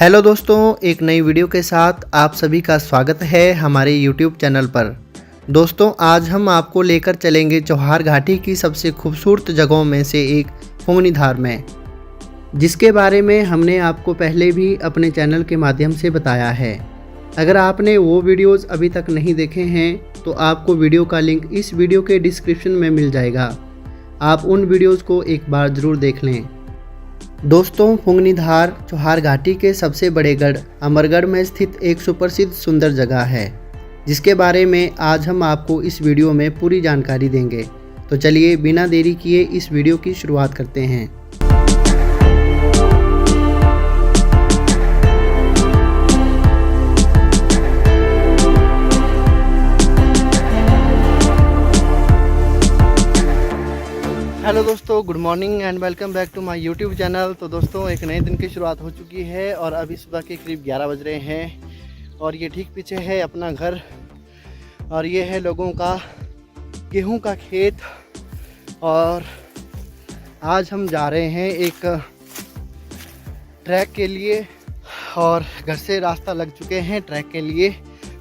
Hello दोस्तों, एक नई वीडियो के साथ आप सभी का स्वागत है हमारे YouTube चैनल पर। दोस्तों, आज हम आपको लेकर चलेंगे चौहार घाटी की सबसे खूबसूरत जगहों में से एक फुंगनी धार में, जिसके बारे में हमने आपको पहले भी अपने चैनल के माध्यम से बताया है। अगर आपने वो वीडियोज़ अभी तक नहीं देखे हैं तो आपको वीडियो का लिंक इस वीडियो के डिस्क्रिप्शन में मिल जाएगा। आप उन वीडियोज़ को एक बार ज़रूर देख लें। दोस्तों, फुंगनी धार चौहार घाटी के सबसे बड़े गढ़ अमरगढ़ में स्थित एक सुप्रसिद्ध सुंदर जगह है, जिसके बारे में आज हम आपको इस वीडियो में पूरी जानकारी देंगे। तो चलिए बिना देरी किए इस वीडियो की शुरुआत करते हैं। हेलो दोस्तों, good morning and welcome back to my YouTube channel. तो दोस्तों, एक नए दिन की शुरुआत हो चुकी है और अभी सुबह के करीब 11 बज रहे हैं और ये ठीक पीछे है अपना घर और ये है लोगों का गेहूं का खेत। और आज हम जा रहे हैं एक ट्रैक के लिए और घर से रास्ता लग चुके हैं ट्रैक के लिए।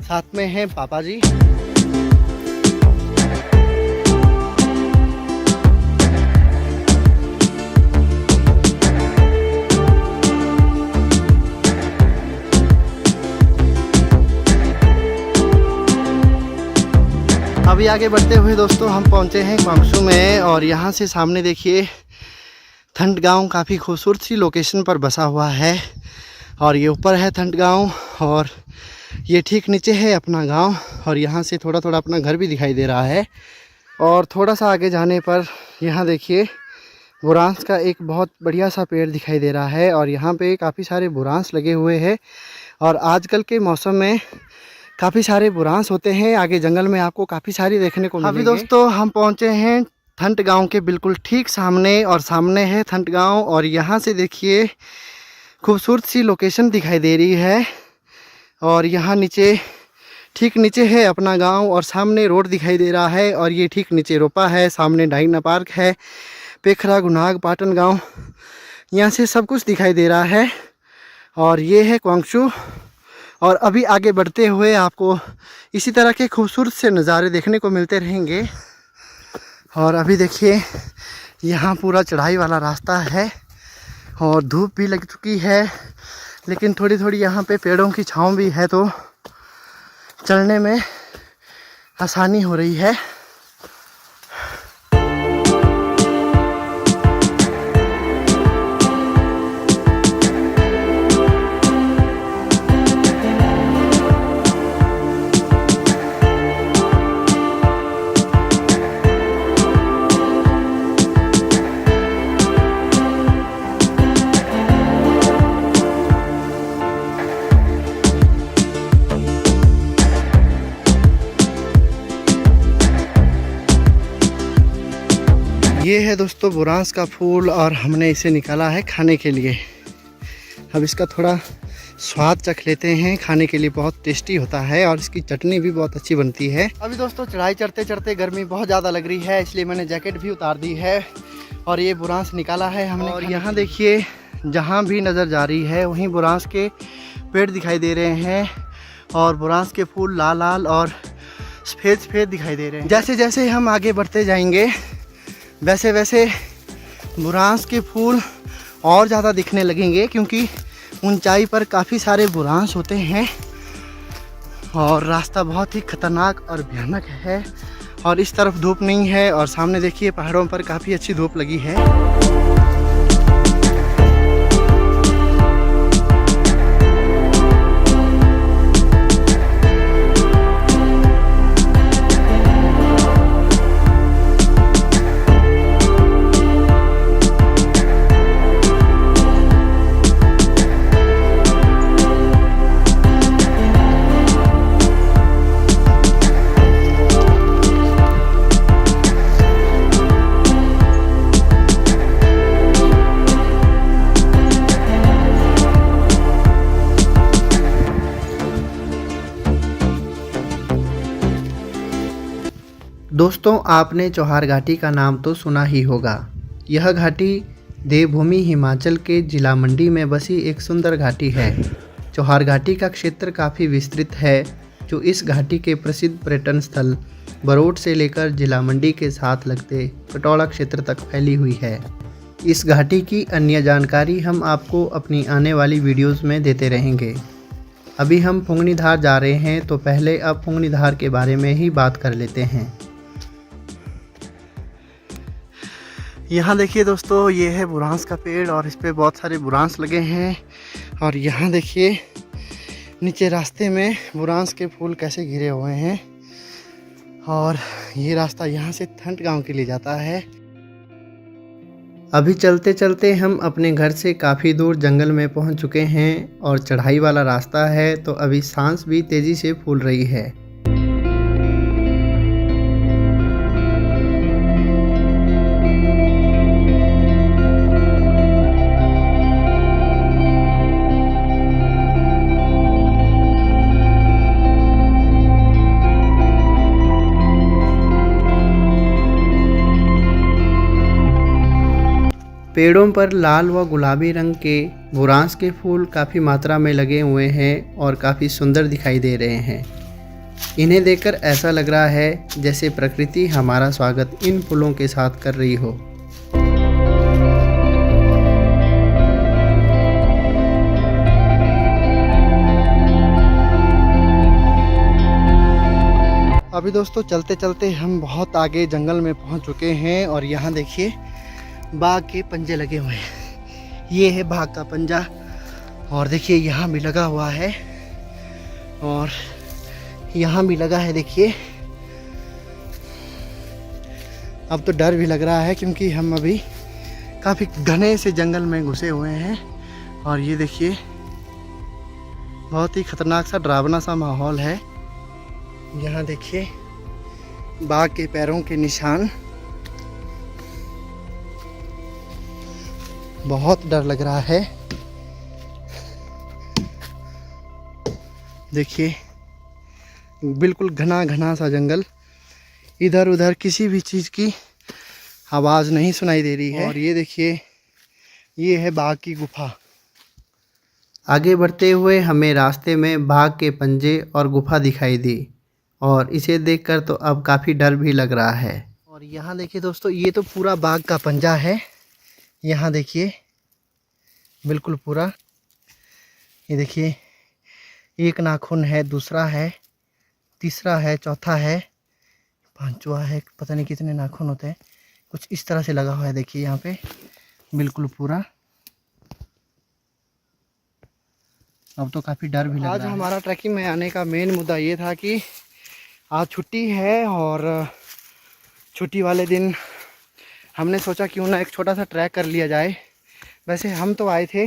साथ में हैं पापा जी। अभी आगे बढ़ते हुए दोस्तों हम पहुंचे हैं क्वांगसू में और यहाँ से सामने देखिए थंट गांव काफ़ी खूबसूरत सी लोकेशन पर बसा हुआ है। और ये ऊपर है थंट गांव और ये ठीक नीचे है अपना गांव और यहाँ से थोड़ा थोड़ा अपना घर भी दिखाई दे रहा है। और थोड़ा सा आगे जाने पर यहाँ देखिए बुरांस का एक बहुत बढ़िया सा पेड़ दिखाई दे रहा है और यहाँ पे काफ़ी सारे बुरांस लगे हुए हैं। और आजकल के मौसम में काफ़ी सारे बुरांस होते हैं, आगे जंगल में आपको काफ़ी सारी देखने को मिलेंगे। अभी दोस्तों हम पहुंचे हैं थंट गांव के बिल्कुल ठीक सामने और सामने है थंट गांव और यहाँ से देखिए खूबसूरत सी लोकेशन दिखाई दे रही है। और यहाँ नीचे ठीक नीचे है अपना गांव और सामने रोड दिखाई दे रहा है और ये ठीक नीचे रोपा है। सामने डाइना पार्क है, पेखरा गुनाग पाटन गाँव, यहाँ से सब कुछ दिखाई दे रहा है। और ये है क्वांगसू। और अभी आगे बढ़ते हुए आपको इसी तरह के खूबसूरत से नज़ारे देखने को मिलते रहेंगे। और अभी देखिए यहाँ पूरा चढ़ाई वाला रास्ता है और धूप भी लग चुकी है, लेकिन थोड़ी थोड़ी यहाँ पे पेड़ों की छाँव भी है तो चलने में आसानी हो रही है। ये है दोस्तों बुरांस का फूल और हमने इसे निकाला है खाने के लिए। अब इसका थोड़ा स्वाद चख लेते हैं। खाने के लिए बहुत टेस्टी होता है और इसकी चटनी भी बहुत अच्छी बनती है। अभी दोस्तों चढ़ाई चढ़ते चढ़ते गर्मी बहुत ज़्यादा लग रही है, इसलिए मैंने जैकेट भी उतार दी है और ये बुरांस निकाला है हमने। और यहाँ देखिए जहाँ भी नज़र जा रही है वहीं बुरांस के पेड़ दिखाई दे रहे हैं और बुरांस के फूल लाल लाल और सफ़ेद सफ़ेद दिखाई दे रहे हैं। जैसे जैसे हम आगे बढ़ते जाएंगे वैसे वैसे बुरांस के फूल और ज़्यादा दिखने लगेंगे, क्योंकि ऊंचाई पर काफ़ी सारे बुरांस होते हैं और रास्ता बहुत ही खतरनाक और भयानक है। और इस तरफ धूप नहीं है और सामने देखिए पहाड़ों पर काफ़ी अच्छी धूप लगी है। दोस्तों, आपने चौहार घाटी का नाम तो सुना ही होगा। यह घाटी देवभूमि हिमाचल के जिला मंडी में बसी एक सुंदर घाटी है। चौहार घाटी का क्षेत्र काफ़ी विस्तृत है, जो इस घाटी के प्रसिद्ध पर्यटन स्थल बरोट से लेकर जिला मंडी के साथ लगते कटौड़ा क्षेत्र तक फैली हुई है। इस घाटी की अन्य जानकारी हम आपको अपनी आने वाली वीडियोस में देते रहेंगे। अभी हम फुंगनी धार जा रहे हैं, तो पहले अब फुंगनी धार के बारे में ही बात कर लेते हैं। यहाँ देखिए दोस्तों, ये है बुरांस का पेड़ और इस पे बहुत सारे बुरांस लगे हैं। और यहाँ देखिए नीचे रास्ते में बुरांस के फूल कैसे घिरे हुए हैं। और ये रास्ता यहाँ से थंट गांव के लिए जाता है। अभी चलते चलते हम अपने घर से काफ़ी दूर जंगल में पहुँच चुके हैं और चढ़ाई वाला रास्ता है, तो अभी सांस भी तेज़ी से फूल रही है। पेड़ों पर लाल व गुलाबी रंग के बुरांस के फूल काफ़ी मात्रा में लगे हुए हैं और काफ़ी सुंदर दिखाई दे रहे हैं। इन्हें देखकर ऐसा लग रहा है जैसे प्रकृति हमारा स्वागत इन फूलों के साथ कर रही हो। अभी दोस्तों चलते चलते हम बहुत आगे जंगल में पहुंच चुके हैं और यहाँ देखिए बाघ के पंजे लगे हुए हैं। ये है बाघ का पंजा और देखिए यहाँ भी लगा हुआ है और यहाँ भी लगा है। देखिए अब तो डर भी लग रहा है क्योंकि हम अभी काफ़ी घने से जंगल में घुसे हुए हैं। और ये देखिए बहुत ही खतरनाक सा डरावना सा माहौल है। यहाँ देखिए बाघ के पैरों के निशान, बहुत डर लग रहा है। देखिए बिल्कुल घना घना सा जंगल, इधर उधर किसी भी चीज़ की आवाज़ नहीं सुनाई दे रही है। और ये देखिए ये है बाघ की गुफा। आगे बढ़ते हुए हमें रास्ते में बाघ के पंजे और गुफा दिखाई दी और इसे देखकर तो अब काफ़ी डर भी लग रहा है। और यहाँ देखिए दोस्तों, ये तो पूरा बाघ का पंजा है। यहाँ देखिए बिल्कुल पूरा, ये देखिए एक नाखून है, दूसरा है, तीसरा है, चौथा है, पांचवा है, पता नहीं कितने नाखून होते हैं, कुछ इस तरह से लगा हुआ है। देखिए यहाँ पे बिल्कुल पूरा। अब तो काफ़ी डर भी लग रहा है। आज हमारा ट्रैकिंग में आने का मेन मुद्दा ये था कि आज छुट्टी है और छुट्टी वाले दिन हमने सोचा क्यों ना एक छोटा सा ट्रैक कर लिया जाए। वैसे हम तो आए थे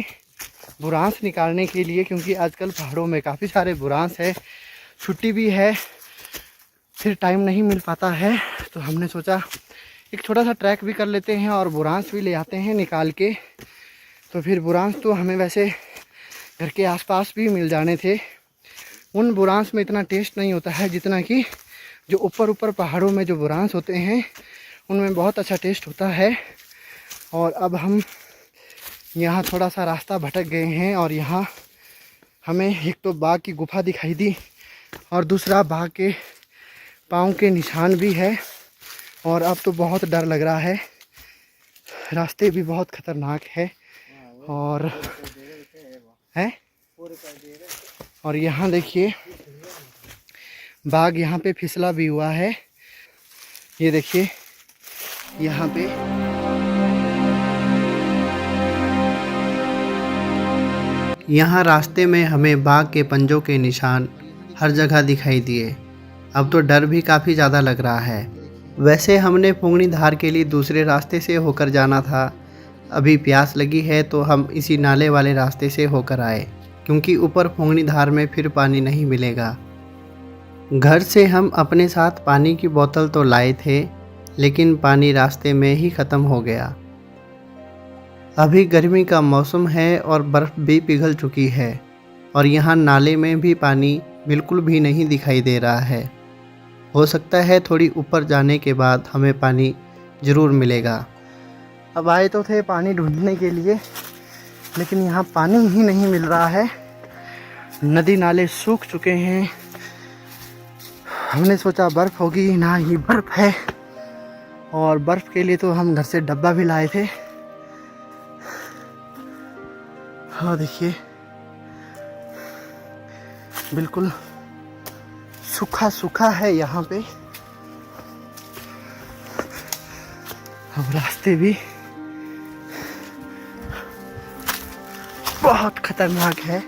बुरांस निकालने के लिए, क्योंकि आजकल पहाड़ों में काफ़ी सारे बुरांस है, छुट्टी भी है, फिर टाइम नहीं मिल पाता है, तो हमने सोचा एक छोटा सा ट्रैक भी कर लेते हैं और बुरांस भी ले आते हैं निकाल के। तो फिर बुरांस तो हमें वैसे घर के आसपास भी मिल जाने थे। उन बुरांस में इतना टेस्ट नहीं होता है जितना कि जो ऊपर ऊपर पहाड़ों में जो बुरांस होते हैं उनमें बहुत अच्छा टेस्ट होता है। और अब हम यहाँ थोड़ा सा रास्ता भटक गए हैं और यहाँ हमें एक तो बाघ की गुफा दिखाई दी और दूसरा बाघ के पाँव के निशान भी है। और अब तो बहुत डर लग रहा है, रास्ते भी बहुत खतरनाक है और है। और यहाँ देखिए बाघ यहाँ पे फिसला भी हुआ है। ये देखिए यहाँ पे यहाँ रास्ते में हमें बाघ के पंजों के निशान हर जगह दिखाई दिए। अब तो डर भी काफ़ी ज़्यादा लग रहा है। वैसे हमने फुंगनी धार के लिए दूसरे रास्ते से होकर जाना था। अभी प्यास लगी है तो हम इसी नाले वाले रास्ते से होकर आए, क्योंकि ऊपर फुंगनी धार में फिर पानी नहीं मिलेगा। घर से हम अपने साथ पानी की बोतल तो लाए थे, लेकिन पानी रास्ते में ही ख़त्म हो गया। अभी गर्मी का मौसम है और बर्फ़ भी पिघल चुकी है और यहाँ नाले में भी पानी बिल्कुल भी नहीं दिखाई दे रहा है। हो सकता है थोड़ी ऊपर जाने के बाद हमें पानी ज़रूर मिलेगा। अब आए तो थे पानी ढूंढने के लिए, लेकिन यहाँ पानी ही नहीं मिल रहा है। नदी नाले सूख चुके हैं। हमने सोचा बर्फ़ होगी, ना ही बर्फ़ है। और बर्फ़ के लिए तो हम घर से डब्बा भी लाए थे। हाँ देखिए, बिल्कुल सूखा सूखा है यहाँ पे। अब रास्ते भी बहुत खतरनाक है।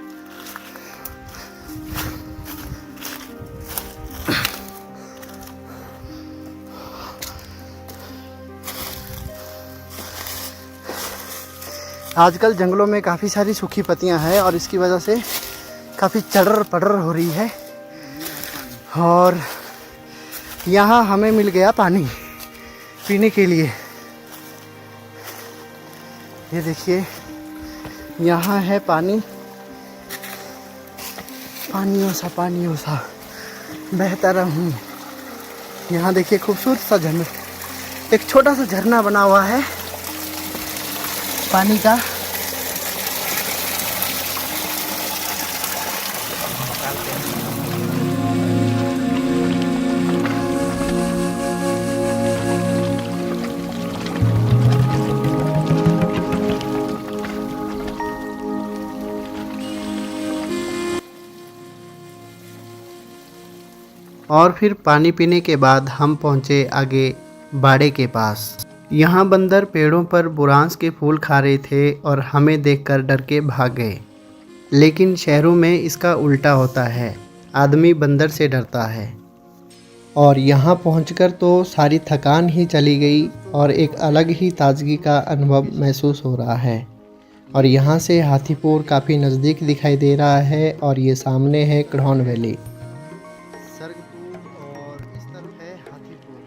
आजकल जंगलों में काफ़ी सारी सूखी पत्तियां हैं और इसकी वजह से काफ़ी चढ़र पढ़र हो रही है। और यहाँ हमें मिल गया पानी पीने के लिए। ये देखिए, यहाँ है पानी, पानियों सा बहता रहूं। यहाँ देखिए खूबसूरत सा झरना, एक छोटा सा झरना बना हुआ है पानी का। और फिर पानी पीने के बाद हम पहुँचे आगे बाड़े के पास। यहाँ बंदर पेड़ों पर बुरांस के फूल खा रहे थे और हमें देखकर डर के भाग गए। लेकिन शहरों में इसका उल्टा होता है, आदमी बंदर से डरता है। और यहाँ पहुँचकर तो सारी थकान ही चली गई और एक अलग ही ताजगी का अनुभव महसूस हो रहा है। और यहाँ से हाथीपुर काफ़ी नज़दीक दिखाई दे रहा है और ये सामने है कढ़ौन वैली। सरगपुर और इस तरफ है हाथीपुर।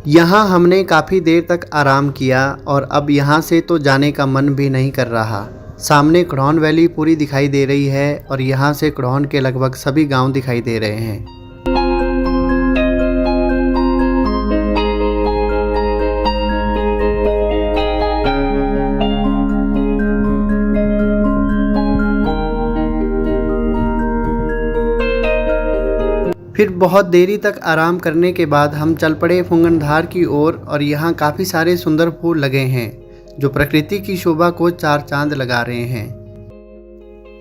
यहाँ हमने काफ़ी देर तक आराम किया और अब यहाँ से तो जाने का मन भी नहीं कर रहा। सामने कढ़ौन वैली पूरी दिखाई दे रही है और यहाँ से कढ़ौन के लगभग सभी गांव दिखाई दे रहे हैं। फिर बहुत देरी तक आराम करने के बाद हम चल पड़े फुंगनधार की ओर और यहाँ काफ़ी सारे सुंदर फूल लगे हैं जो प्रकृति की शोभा को चार चांद लगा रहे हैं।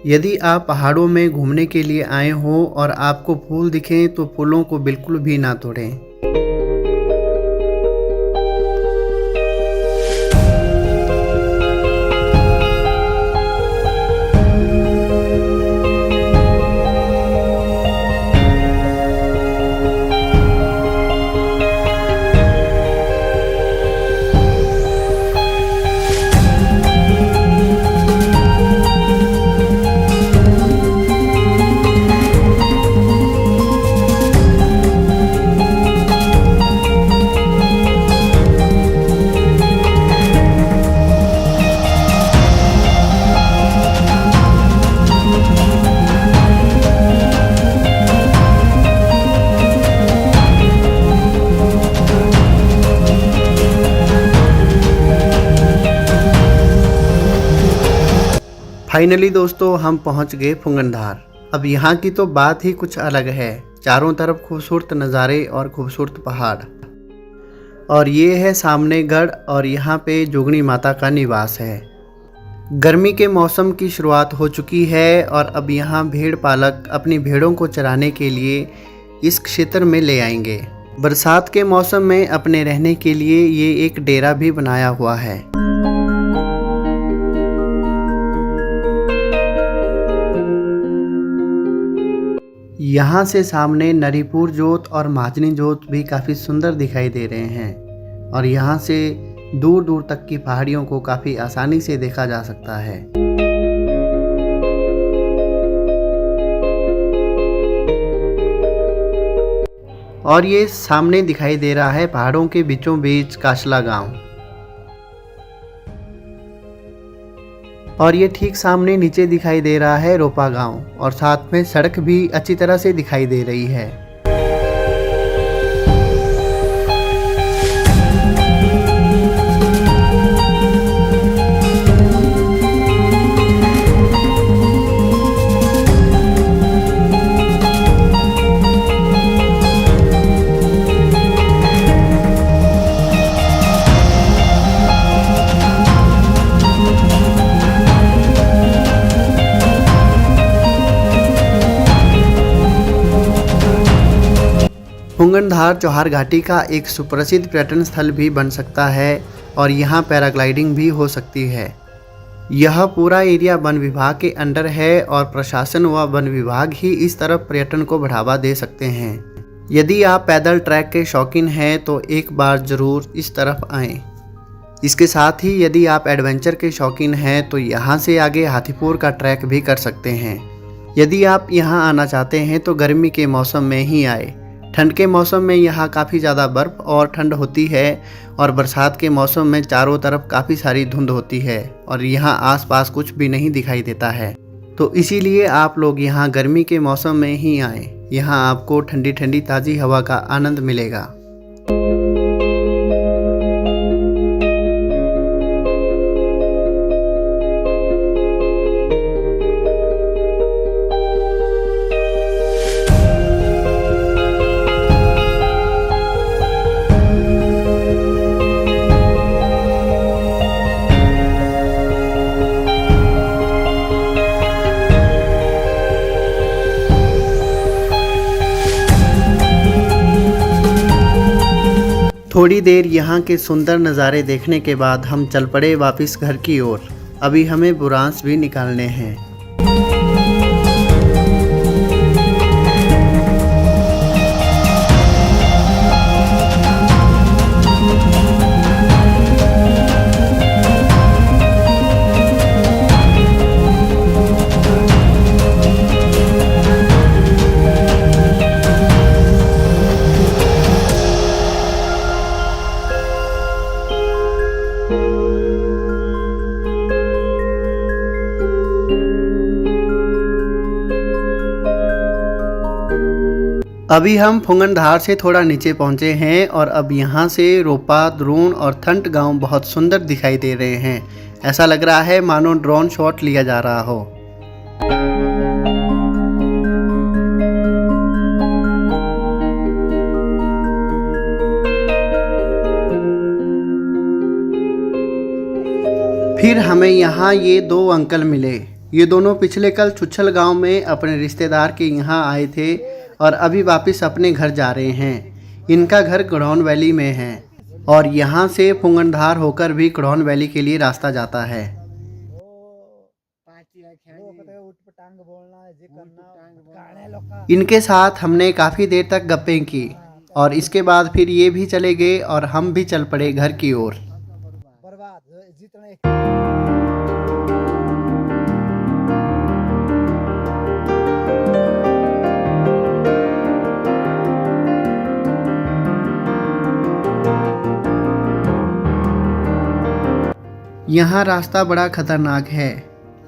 यदि आप पहाड़ों में घूमने के लिए आए हो और आपको फूल दिखें तो फूलों को बिल्कुल भी ना तोड़ें। फाइनली दोस्तों हम पहुंच गए फुंगनधार। अब यहाँ की तो बात ही कुछ अलग है। चारों तरफ खूबसूरत नज़ारे और खूबसूरत पहाड़। और ये है सामने गढ़ और यहाँ पे जोगनी माता का निवास है। गर्मी के मौसम की शुरुआत हो चुकी है और अब यहाँ भेड़ पालक अपनी भेड़ों को चराने के लिए इस क्षेत्र में ले आएंगे। बरसात के मौसम में अपने रहने के लिए ये एक डेरा भी बनाया हुआ है। यहाँ से सामने नरीपुर जोत और महाजनी जोत भी काफ़ी सुंदर दिखाई दे रहे हैं और यहाँ से दूर दूर तक की पहाड़ियों को काफ़ी आसानी से देखा जा सकता है। और ये सामने दिखाई दे रहा है पहाड़ों के बीचों बीच काशला गांव। और ये ठीक सामने नीचे दिखाई दे रहा है रोपा गांव और साथ में सड़क भी अच्छी तरह से दिखाई दे रही है। फुंगनधार चौहार घाटी का एक सुप्रसिद्ध पर्यटन स्थल भी बन सकता है और यहाँ पैराग्लाइडिंग भी हो सकती है। यह पूरा एरिया वन विभाग के अंडर है और प्रशासन व वन विभाग ही इस तरफ पर्यटन को बढ़ावा दे सकते हैं। यदि आप पैदल ट्रैक के शौकीन हैं तो एक बार ज़रूर इस तरफ आएं। इसके साथ ही यदि आप एडवेंचर के शौकीन हैं तो यहाँ से आगे हाथीपुर का ट्रैक भी कर सकते हैं। यदि आप यहाँ आना चाहते हैं तो गर्मी के मौसम में ही आए। ठंड के मौसम में यहाँ काफ़ी ज़्यादा बर्फ़ और ठंड होती है और बरसात के मौसम में चारों तरफ काफ़ी सारी धुंध होती है और यहाँ आसपास कुछ भी नहीं दिखाई देता है। तो इसीलिए आप लोग यहाँ गर्मी के मौसम में ही आएँ। यहाँ आपको ठंडी ठंडी ताज़ी हवा का आनंद मिलेगा। थोड़ी देर यहाँ के सुंदर नज़ारे देखने के बाद हम चल पड़े वापस घर की ओर। अभी हमें बुरांस भी निकालने हैं। अभी हम फुंगनधार से थोड़ा नीचे पहुंचे हैं और अब यहाँ से रोपा, द्रोण और थंट गांव बहुत सुंदर दिखाई दे रहे हैं। ऐसा लग रहा है मानो ड्रोन शॉट लिया जा रहा हो। फिर हमें यहाँ ये दो अंकल मिले। ये दोनों पिछले कल छुच्छल गांव में अपने रिश्तेदार के यहाँ आए थे और अभी वापस अपने घर जा रहे हैं। इनका घर गढ़ौन वैली में है और यहाँ से फुंगनधार होकर भी गढ़ौन वैली के लिए रास्ता जाता है। इनके साथ हमने काफ़ी देर तक गप्पें की और इसके बाद फिर ये भी चले गए और हम भी चल पड़े घर की ओर। यहाँ रास्ता बड़ा खतरनाक है।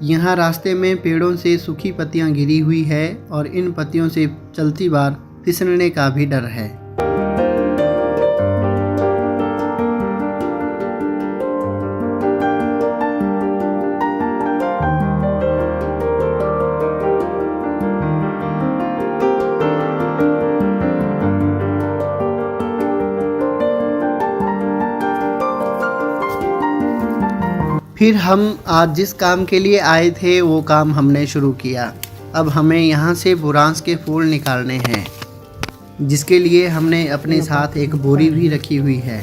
यहाँ रास्ते में पेड़ों से सूखी पत्तियाँ गिरी हुई है और इन पत्तियों से चलती बार फिसलने का भी डर है। फिर हम आज जिस काम के लिए आए थे वो काम हमने शुरू किया। अब हमें यहाँ से बुरांस के फूल निकालने हैं, जिसके लिए हमने अपने साथ एक बोरी भी रखी हुई है।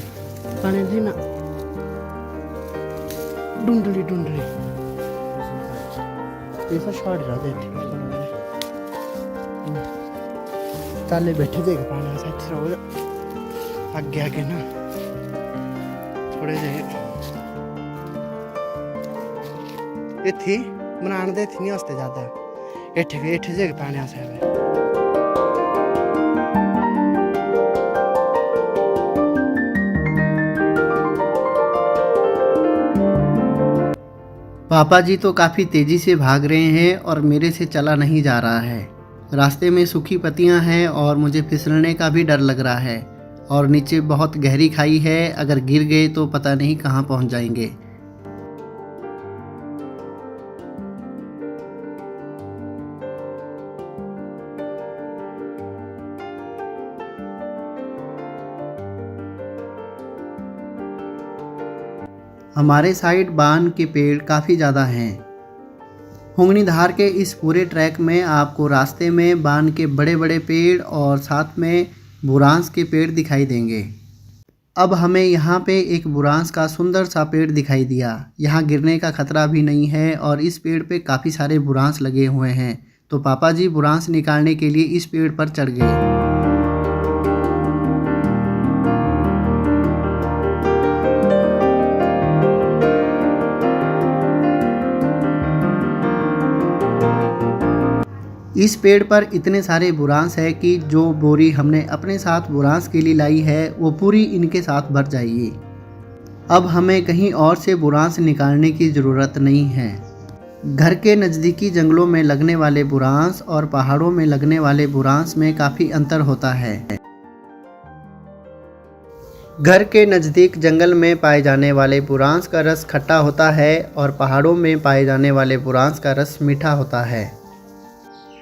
चाले बैठे देख पाना साथ आगे आगे ना थोड़े जे इत्थी बनाने दे इत्थी नहीं हस्ते ज्यादा इट्ठे जगह पाने आसे पापा जी तो काफ़ी तेज़ी से भाग रहे हैं और मेरे से चला नहीं जा रहा है। रास्ते में सूखी पत्तियां हैं और मुझे फिसलने का भी डर लग रहा है और नीचे बहुत गहरी खाई है, अगर गिर गए तो पता नहीं कहां पहुंच जाएंगे। हमारे साइड बान के पेड़ काफ़ी ज़्यादा हैं। हुंगनी धार के इस पूरे ट्रैक में आपको रास्ते में बान के बड़े बड़े पेड़ और साथ में बुरांस के पेड़ दिखाई देंगे। अब हमें यहाँ पे एक बुरांस का सुंदर सा पेड़ दिखाई दिया। यहाँ गिरने का खतरा भी नहीं है और इस पेड़ पे काफ़ी सारे बुरांस लगे हुए हैं। तो पापा जी बुरांस निकालने के लिए इस पेड़ पर चढ़ गए। इस पेड़ पर इतने सारे बुरांस है कि जो बोरी हमने अपने साथ बुरांस के लिए लाई है वो पूरी इनके साथ भर जाएगी। अब हमें कहीं और से बुरांस निकालने की ज़रूरत नहीं है। घर के नज़दीकी जंगलों में लगने वाले बुरांस और पहाड़ों में लगने वाले बुरांस में काफ़ी अंतर होता है। घर के नज़दीक जंगल में पाए जाने वाले बुरांस का रस खट्टा होता है और पहाड़ों में पाए जाने वाले बुरांस का रस मीठा होता है।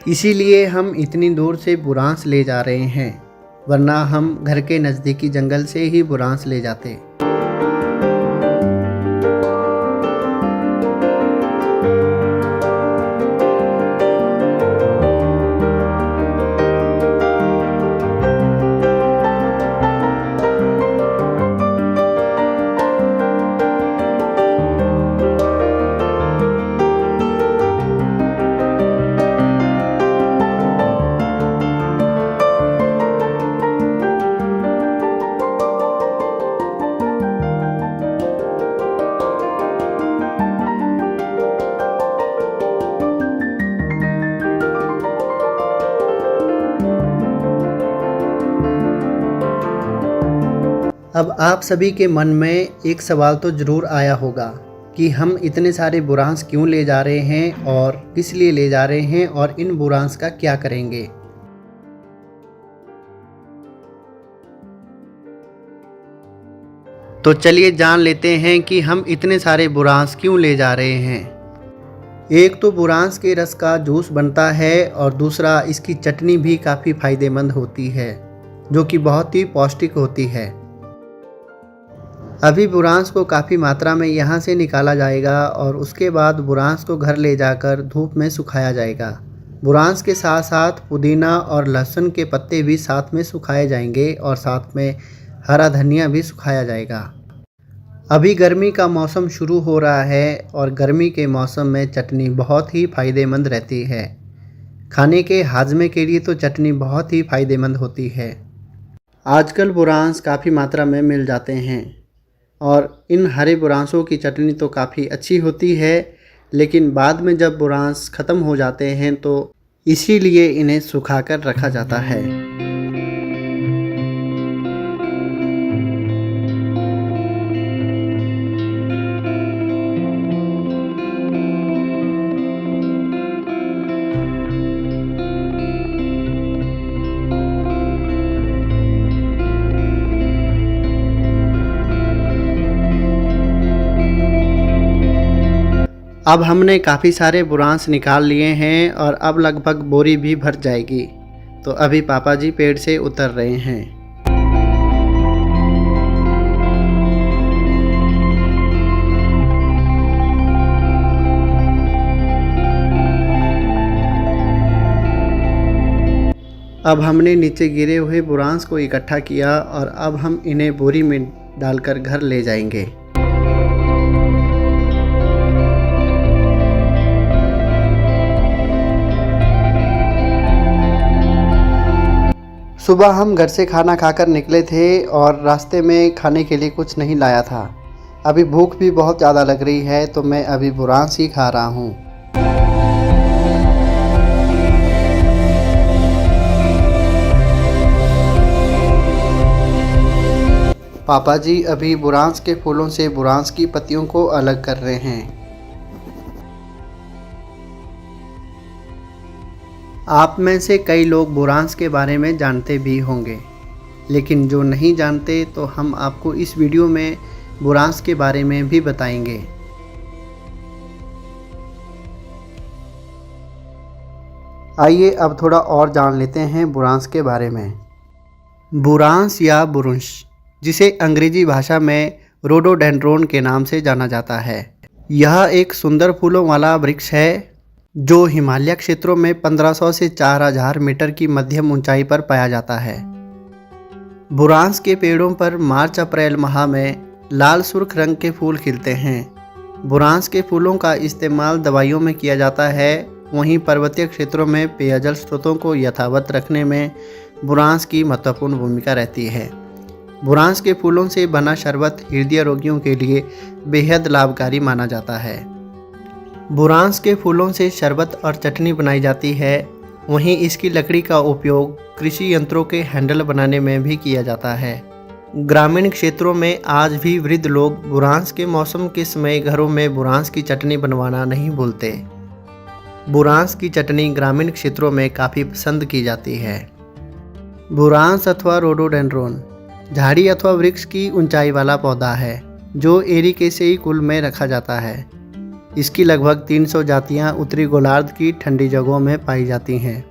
इसीलिए हम इतनी दूर से बुरांस ले जा रहे हैं, वरना हम घर के नज़दीकी जंगल से ही बुरांस ले जाते। अब आप सभी के मन में एक सवाल तो ज़रूर आया होगा कि हम इतने सारे बुरांस क्यों ले जा रहे हैं और किस लिए ले जा रहे हैं और इन बुरांस का क्या करेंगे। तो चलिए जान लेते हैं कि हम इतने सारे बुरांस क्यों ले जा रहे हैं। एक तो बुरांस के रस का जूस बनता है और दूसरा इसकी चटनी भी काफ़ी फ़ायदेमंद होती है, जो कि बहुत ही पौष्टिक होती है। अभी बुरांस को काफ़ी मात्रा में यहाँ से निकाला जाएगा और उसके बाद बुरांस को घर ले जाकर धूप में सुखाया जाएगा। बुरांस के साथ साथ पुदीना और लहसुन के पत्ते भी साथ में सुखाए जाएंगे और साथ में हरा धनिया भी सुखाया जाएगा। अभी गर्मी का मौसम शुरू हो रहा है और गर्मी के मौसम में चटनी बहुत ही फ़ायदेमंद रहती है। खाने के हाजमे के लिए तो चटनी बहुत ही फ़ायदेमंद होती है। आजकल बुरांस काफ़ी मात्रा में मिल जाते हैं और इन हरे बुरांसों की चटनी तो काफ़ी अच्छी होती है, लेकिन बाद में जब बुरांस ख़त्म हो जाते हैं तो इसीलिए इन्हें सुखाकर रखा जाता है। अब हमने काफ़ी सारे बुरांस निकाल लिए हैं और अब लगभग बोरी भी भर जाएगी। तो अभी पापा जी पेड़ से उतर रहे हैं। अब हमने नीचे गिरे हुए बुरांस को इकट्ठा किया और अब हम इन्हें बोरी में डालकर घर ले जाएंगे। सुबह हम घर से खाना खाकर निकले थे और रास्ते में खाने के लिए कुछ नहीं लाया था। अभी भूख भी बहुत ज़्यादा लग रही है तो मैं अभी बुरांस ही खा रहा हूँ। पापा जी अभी बुरांस के फूलों से बुरांस की पत्तियों को अलग कर रहे हैं। आप में से कई लोग बुरांस के बारे में जानते भी होंगे, लेकिन जो नहीं जानते तो हम आपको इस वीडियो में बुरांस के बारे में भी बताएंगे। आइए अब थोड़ा और जान लेते हैं बुरांस के बारे में। बुरांस या बुरुंश, जिसे अंग्रेजी भाषा में रोडोडेंड्रोन के नाम से जाना जाता है, यह एक सुंदर फूलों वाला वृक्ष है जो हिमालय क्षेत्रों में 1500 से 4000 मीटर की मध्यम ऊंचाई पर पाया जाता है। बुरांस के पेड़ों पर मार्च अप्रैल माह में लाल सुर्ख रंग के फूल खिलते हैं। बुरांस के फूलों का इस्तेमाल दवाइयों में किया जाता है। वहीं पर्वतीय क्षेत्रों में पेयजल स्रोतों को यथावत रखने में बुरांस की महत्वपूर्ण भूमिका रहती है। बुरांस के फूलों से बना शरबत हृदय रोगियों के लिए बेहद लाभकारी माना जाता है। बुरांस के फूलों से शरबत और चटनी बनाई जाती है। वहीं इसकी लकड़ी का उपयोग कृषि यंत्रों के हैंडल बनाने में भी किया जाता है। ग्रामीण क्षेत्रों में आज भी वृद्ध लोग बुरांस के मौसम के समय घरों में बुरांस की चटनी बनवाना नहीं भूलते। बुरांस की चटनी ग्रामीण क्षेत्रों में काफ़ी पसंद की जाती है। बुरांस अथवा रोडोडेंड्रोन झाड़ी अथवा वृक्ष की ऊंचाई वाला पौधा है जो एरिकेसियाई कुल में रखा जाता है। इसकी लगभग 300 जातियां उत्तरी गोलार्ध की ठंडी जगहों में पाई जाती हैं।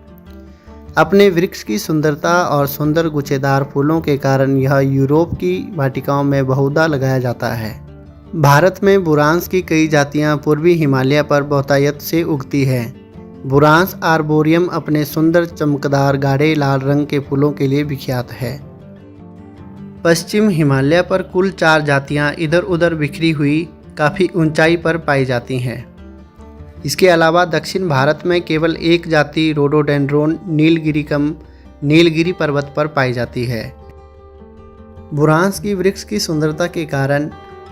अपने वृक्ष की सुंदरता और सुंदर गुच्छेदार फूलों के कारण यह यूरोप की वाटिकाओं में बहुधा लगाया जाता है। भारत में बुरांस की कई जातियां पूर्वी हिमालय पर बहुतायत से उगती है। बुरांस आर्बोरियम अपने सुंदर चमकदार गाढ़े लाल रंग के फूलों के लिए विख्यात है। पश्चिम हिमालय पर कुल 4 जातियां इधर उधर बिखरी हुई काफ़ी ऊंचाई पर पाई जाती हैं। इसके अलावा दक्षिण भारत में केवल एक जाति रोडोडेंड्रोन नीलगिरिकम नीलगिरी पर्वत पर पाई जाती है। बुरांस की वृक्ष की सुंदरता के कारण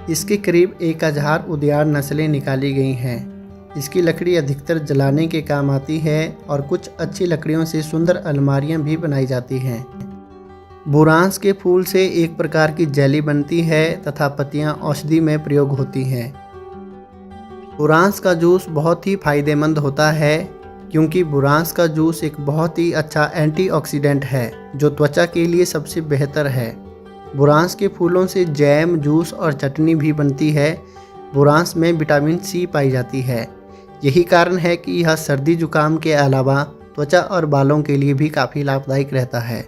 इसके करीब 1000 उद्यान नस्लें निकाली गई हैं। इसकी लकड़ी अधिकतर जलाने के काम आती है और कुछ अच्छी लकड़ियों से सुंदर अलमारियां भी बनाई जाती हैं। बुरांस के फूल से एक प्रकार की जेली बनती है तथा पत्तियां औषधि में प्रयोग होती हैं। बुरांस का जूस बहुत ही फायदेमंद होता है क्योंकि बुरांस का जूस एक बहुत ही अच्छा एंटीऑक्सीडेंट है जो त्वचा के लिए सबसे बेहतर है। बुरांस के फूलों से जैम, जूस और चटनी भी बनती है। बुरांस में विटामिन सी पाई जाती है। यही कारण है कि यह सर्दी जुकाम के अलावा त्वचा और बालों के लिए भी काफ़ी लाभदायक रहता है।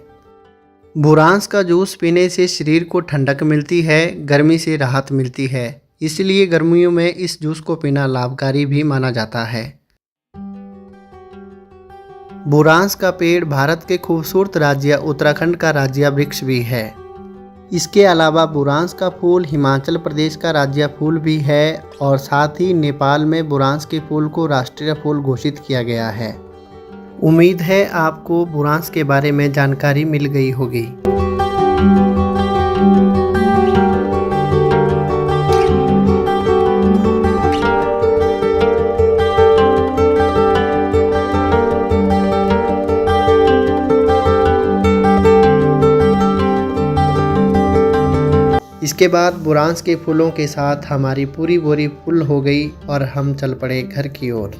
बुरांस का जूस पीने से शरीर को ठंडक मिलती है, गर्मी से राहत मिलती है। इसलिए गर्मियों में इस जूस को पीना लाभकारी भी माना जाता है। बुरांस का पेड़ भारत के खूबसूरत राज्य उत्तराखंड का राज्य वृक्ष भी है। इसके अलावा बुरांस का फूल हिमाचल प्रदेश का राज्य फूल भी है और साथ ही नेपाल में बुरांस के फूल को राष्ट्रीय फूल घोषित किया गया है। उम्मीद है आपको बुरांस के बारे में जानकारी मिल गई होगी। इसके बाद बुरांस के फूलों के साथ हमारी पूरी बोरी फुल हो गई और हम चल पड़े घर की ओर।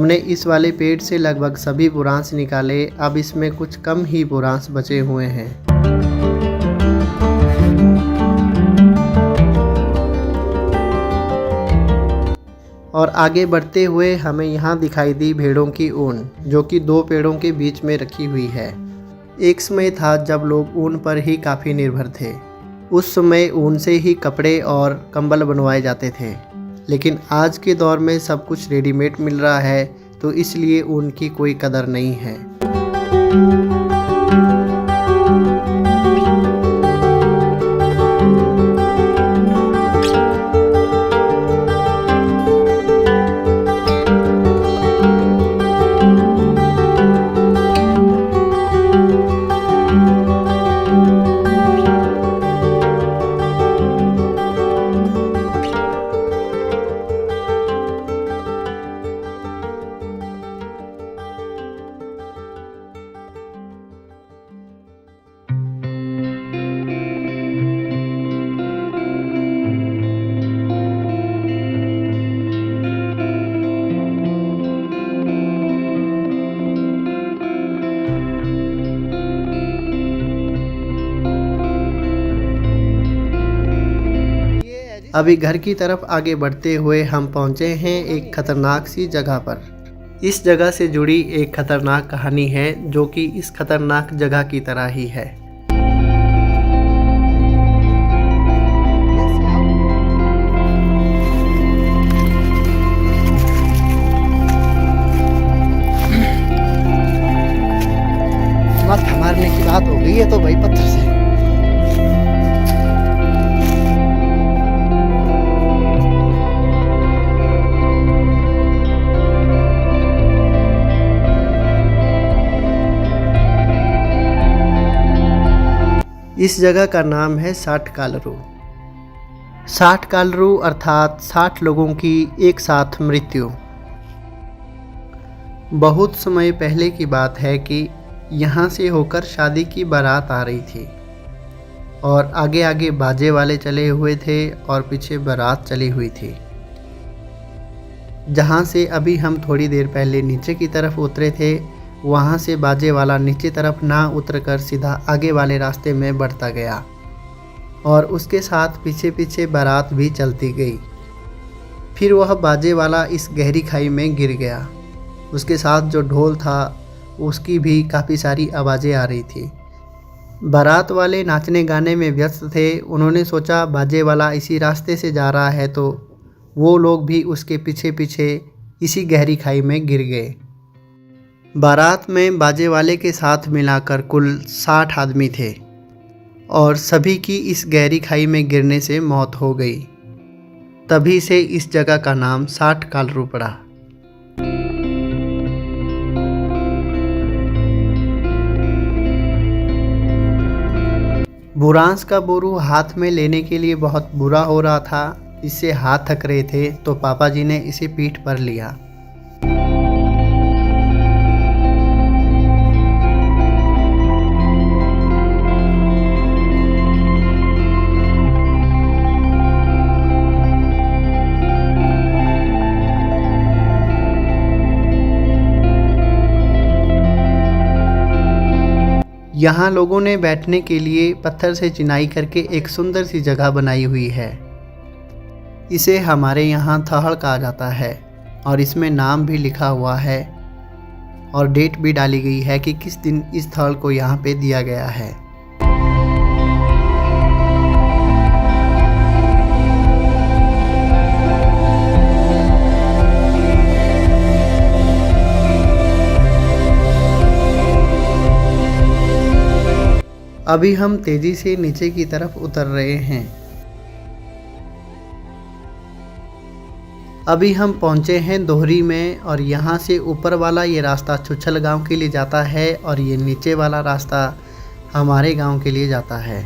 हमने इस वाले पेड़ से लगभग सभी बुरांस निकाले। अब इसमें कुछ कम ही बुरांस बचे हुए हैं। और आगे बढ़ते हुए हमें यहाँ दिखाई दी भेड़ों की ऊन, जो कि 2 पेड़ों के बीच में रखी हुई है। एक समय था जब लोग ऊन पर ही काफ़ी निर्भर थे। उस समय ऊन से ही कपड़े और कंबल बनवाए जाते थे, लेकिन आज के दौर में सब कुछ रेडीमेड मिल रहा है, तो इसलिए ऊन की कोई कदर नहीं है। अभी घर की तरफ आगे बढ़ते हुए हम पहुंचे हैं एक खतरनाक सी जगह पर। इस जगह से जुड़ी एक खतरनाक कहानी है, जो कि इस खतरनाक जगह की तरह ही है। मारने की बात हो गई है तो भाई पत्थर से। इस जगह का नाम है 60 कालरू। 60 कालरू अर्थात 60 लोगों की एक साथ मृत्यु। बहुत समय पहले की बात है कि यहाँ से होकर शादी की बारात आ रही थी, और आगे आगे बाजे वाले चले हुए थे और पीछे बारात चली हुई थी। जहाँ से अभी हम थोड़ी देर पहले नीचे की तरफ उतरे थे, वहाँ से बाजे वाला नीचे तरफ ना उतरकर सीधा आगे वाले रास्ते में बढ़ता गया, और उसके साथ पीछे पीछे बारात भी चलती गई। फिर वह बाजे वाला इस गहरी खाई में गिर गया। उसके साथ जो ढोल था उसकी भी काफ़ी सारी आवाज़ें आ रही थी। बारात वाले नाचने गाने में व्यस्त थे। उन्होंने सोचा बाजे वाला इसी रास्ते से जा रहा है, तो वो लोग भी उसके पीछे पीछे इसी गहरी खाई में गिर गए। बारात में बाजे वाले के साथ मिलाकर कुल 60 आदमी थे, और सभी की इस गहरी खाई में गिरने से मौत हो गई। तभी से इस जगह का नाम 60 कालरू पड़ा। बुरांस का बोरू हाथ में लेने के लिए बहुत बुरा हो रहा था। इससे हाथ थक रहे थे, तो पापा जी ने इसे पीठ पर लिया। यहाँ लोगों ने बैठने के लिए पत्थर से चिनाई करके एक सुंदर सी जगह बनाई हुई है। इसे हमारे यहाँ थहड़ कहा जाता है, और इसमें नाम भी लिखा हुआ है और डेट भी डाली गई है कि किस दिन इस थहड़ को यहाँ पे दिया गया है। अभी हम तेजी से नीचे की तरफ उतर रहे हैं। अभी हम पहुंचे हैं दोहरी में, और यहाँ से ऊपर वाला ये रास्ता छुछल गांव के लिए जाता है, और ये नीचे वाला रास्ता हमारे गांव के लिए जाता है।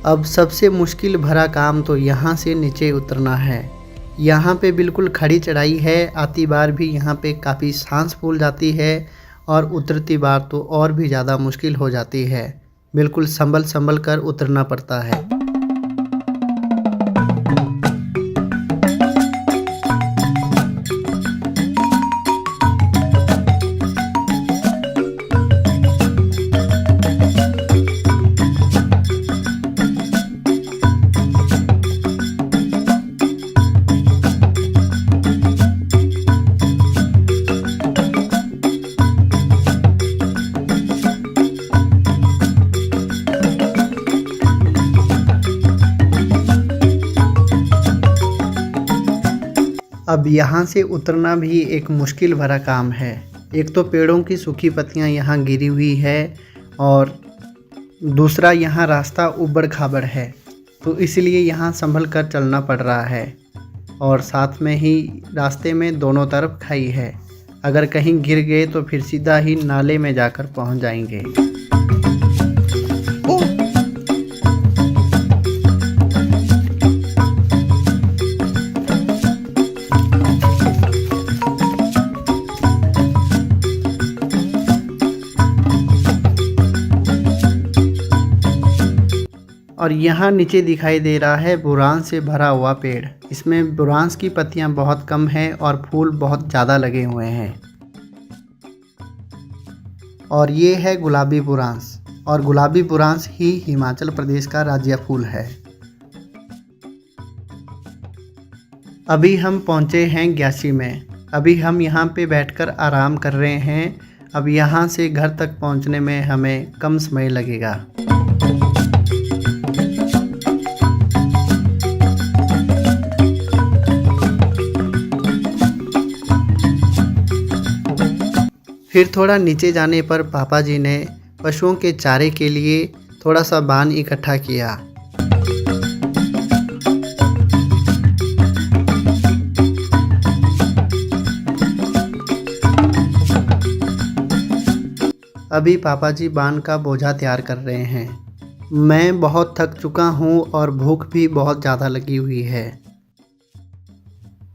अब सबसे मुश्किल भरा काम तो यहाँ से नीचे उतरना है। यहाँ पे बिल्कुल खड़ी चढ़ाई है। आती बार भी यहाँ पे काफ़ी सांस फूल जाती है, और उतरती बार तो और भी ज़्यादा मुश्किल हो जाती है। बिल्कुल संभल कर उतरना पड़ता है। अब यहाँ से उतरना भी एक मुश्किल भरा काम है। एक तो पेड़ों की सूखी पत्तियाँ यहाँ गिरी हुई है और दूसरा यहाँ रास्ता ऊबड़ खाबड़ है, तो इसलिए यहाँ संभल कर चलना पड़ रहा है। और साथ में ही रास्ते में दोनों तरफ खाई है, अगर कहीं गिर गए तो फिर सीधा ही नाले में जाकर पहुँच जाएंगे। और यहाँ नीचे दिखाई दे रहा है बुरांस से भरा हुआ पेड़। इसमें बुरांस की पत्तियाँ बहुत कम हैं और फूल बहुत ज़्यादा लगे हुए हैं। और ये है गुलाबी बुरांस, और गुलाबी बुरांस ही हिमाचल प्रदेश का राज्य फूल है। अभी हम पहुँचे हैं ग्यासी में। अभी हम यहाँ पे बैठकर आराम कर रहे हैं। अब यहाँ से घर तक पहुँचने में हमें कम समय लगेगा। फिर थोड़ा नीचे जाने पर पापा जी ने पशुओं के चारे के लिए थोड़ा सा बान इकट्ठा किया। अभी पापा जी बान का बोझा तैयार कर रहे हैं। मैं बहुत थक चुका हूँ और भूख भी बहुत ज़्यादा लगी हुई है।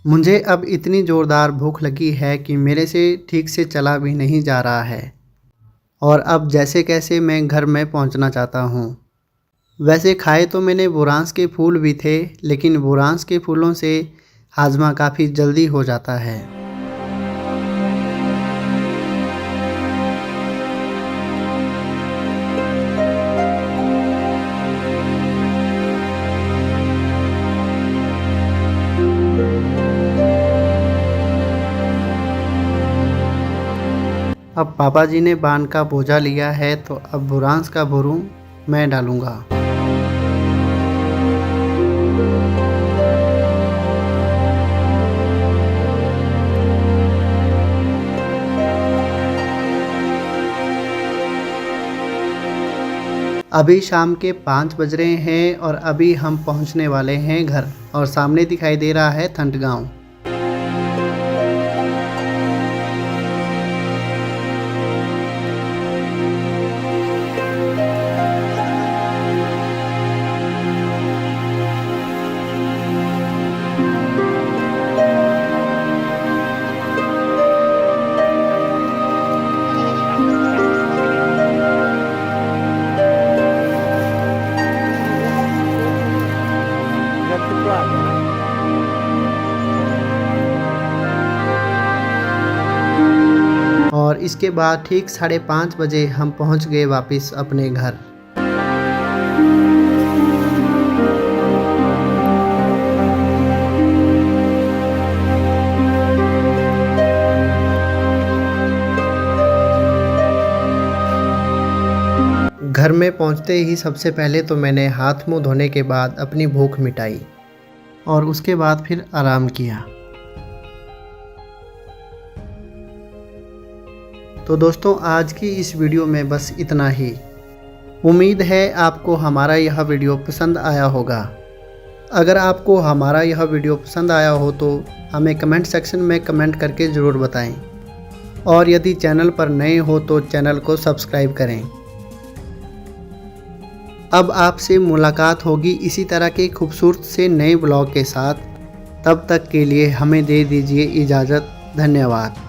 मुझे अब इतनी ज़ोरदार भूख लगी है कि मेरे से ठीक से चला भी नहीं जा रहा है, और अब जैसे कैसे मैं घर में पहुंचना चाहता हूं। वैसे खाए तो मैंने बुरांस के फूल भी थे, लेकिन बुरांस के फूलों से हाजमा काफ़ी जल्दी हो जाता है। अब पापा जी ने बान का बोझा लिया है, तो अब बुरांस का भुरू मैं डालूँगा। अभी शाम के 5 बज रहे हैं और अभी हम पहुंचने वाले हैं घर, और सामने दिखाई दे रहा है थंट गाँव। और इसके बाद ठीक 5:30 बजे हम पहुंच गए वापस अपने घर। घर में पहुंचते ही सबसे पहले तो मैंने हाथ मुंह धोने के बाद अपनी भूख मिटाई और उसके बाद फिर आराम किया। तो दोस्तों, आज की इस वीडियो में बस इतना ही। उम्मीद है आपको हमारा यह वीडियो पसंद आया होगा। अगर आपको हमारा यह वीडियो पसंद आया हो तो हमें कमेंट सेक्शन में कमेंट करके ज़रूर बताएं, और यदि चैनल पर नए हो तो चैनल को सब्सक्राइब करें। अब आपसे मुलाकात होगी इसी तरह के खूबसूरत से नए ब्लॉग के साथ। तब तक के लिए हमें दे दीजिए इजाज़त। धन्यवाद।